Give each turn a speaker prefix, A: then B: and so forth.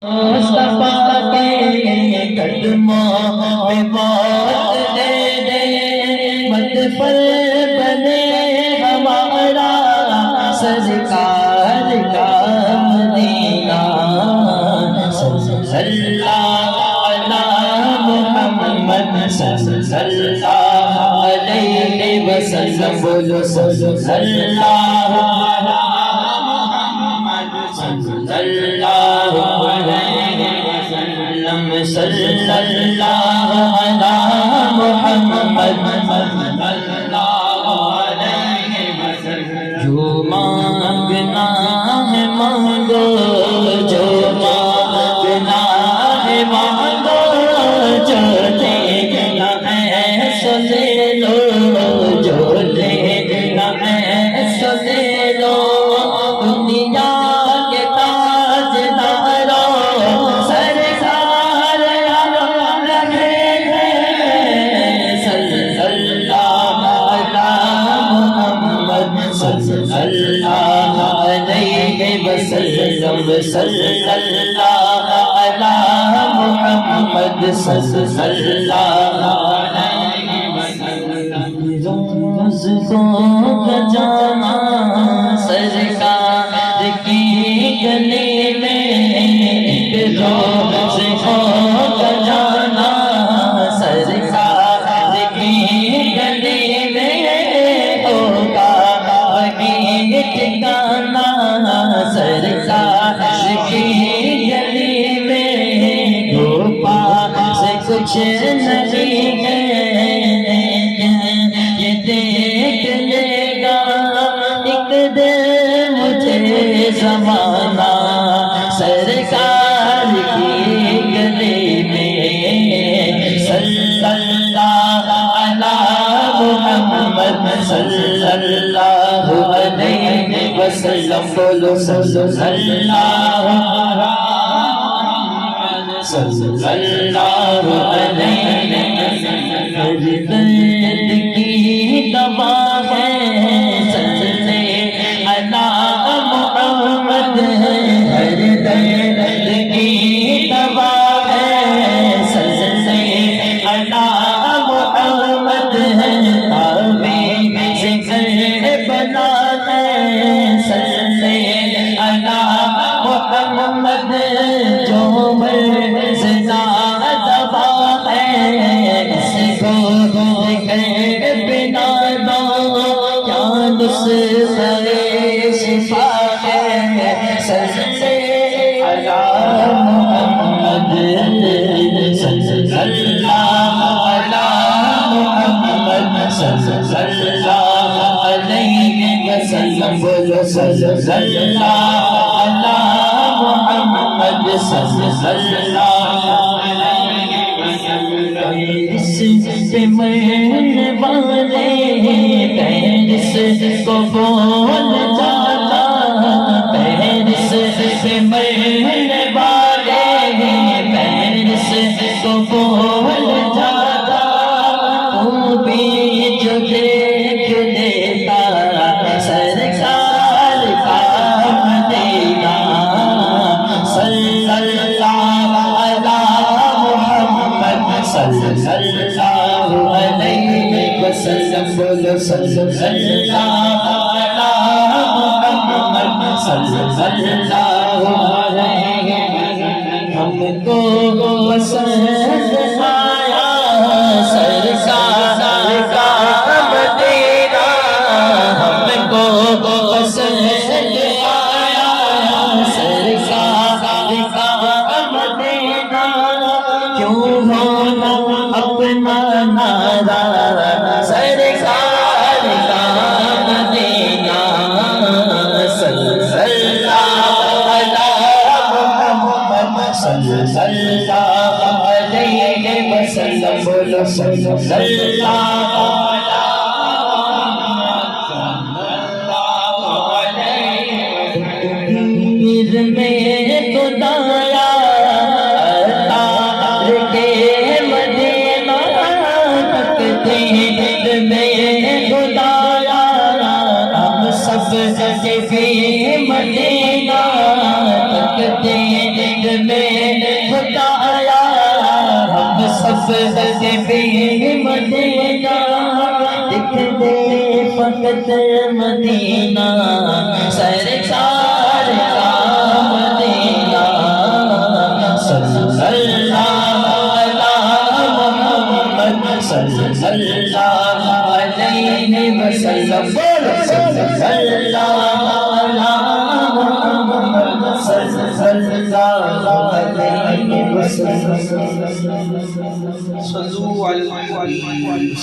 A: مصطفیٰ کے قدموں میں موت دے دے، مت پر بنے ہمارا سرکار کا مدینہ، صلی اللہ علی محمد صلی اللہ علیہ وسلم، بولو صلی اللہ علی محمد صلی اللہ علیہ وسلم، صلی اللہ علی محمد صلی اللہ علیہ وسلم۔ جو مانگنا ہے مانگو، جو مانگنا ہے مانگو، جو لینا ہے سو لے لو، جو لینا ہے سو لے لو۔ دنیا کے تاجداروں سرکار عالم رہے ہیں، صلی اللہ علی محمد صلی اللہ علیہ وسلم، صلی اللہ علی محمد صلی اللہ علیہ وسلم۔ روز کو جانا سرکار کی گلی میں، روز کو جانا سرکار کی گلی میں، ہوگا وہی ٹھکانا سرکار کی گلی میں، تو پاس کچھ نہیں ہے، یہ دیکھ لے گا ایک دن مجھے زمانہ، سرکار کی گلی میں، صلی اللہ علی محمد صلی اللہ علیہ وسلم، بولو صلی اللہ علی محمد صلی اللہ علیہ وسلم۔ درد کی دوا ہے صلی علی محمد، ہر درد کی دوا ہے صلی علی محمد، تعویذ بنا ہے صلی علی محمد، جو مرض دوا ہے اس کو دیکھ بنا دو، کیا نسخہ شفا ہے صلی علی محمد، صلی اللہ علی محمد صلی اللہ علیہ وسلم، بولو صلی اللہ علی محمد صلی اللہ علیہ وسلم۔ اس پہ مرنے والے پیرس کو بول جاتا، پیرس پہ مرنے والے پیرس کو بول جاتا، تو بھی جو دیکھ لیتا سرکار کا مدینہ، صلی اللہ علی محمد صلی اللہ علیہ وسلم، بولو صلی اللہ علی محمد صلی اللہ علیہ وسلم۔ ہم کو پسند آیا سرکار کا مدینہ، ہم کو پسند آیا سرکار کا مدینہ، کیوں ہونا اپنا نارا سرکار کا مدینہ، صلی اللہ علی محمد صلی اللہ علیہ وسلم، بولو صلی اللہ علی محمد۔ میں خدایا تار کے مدینہ تکتے میں خدایا، ہم سب کے بھی مدینہ تکتے میں مدینہ سرکار کا مدینہ صلی اللہ علی محمد صلی اللہ علیہ وسلم صلی اللہ علی محمد صلی اللہ علیہ وسلم
B: صلوا علی النبی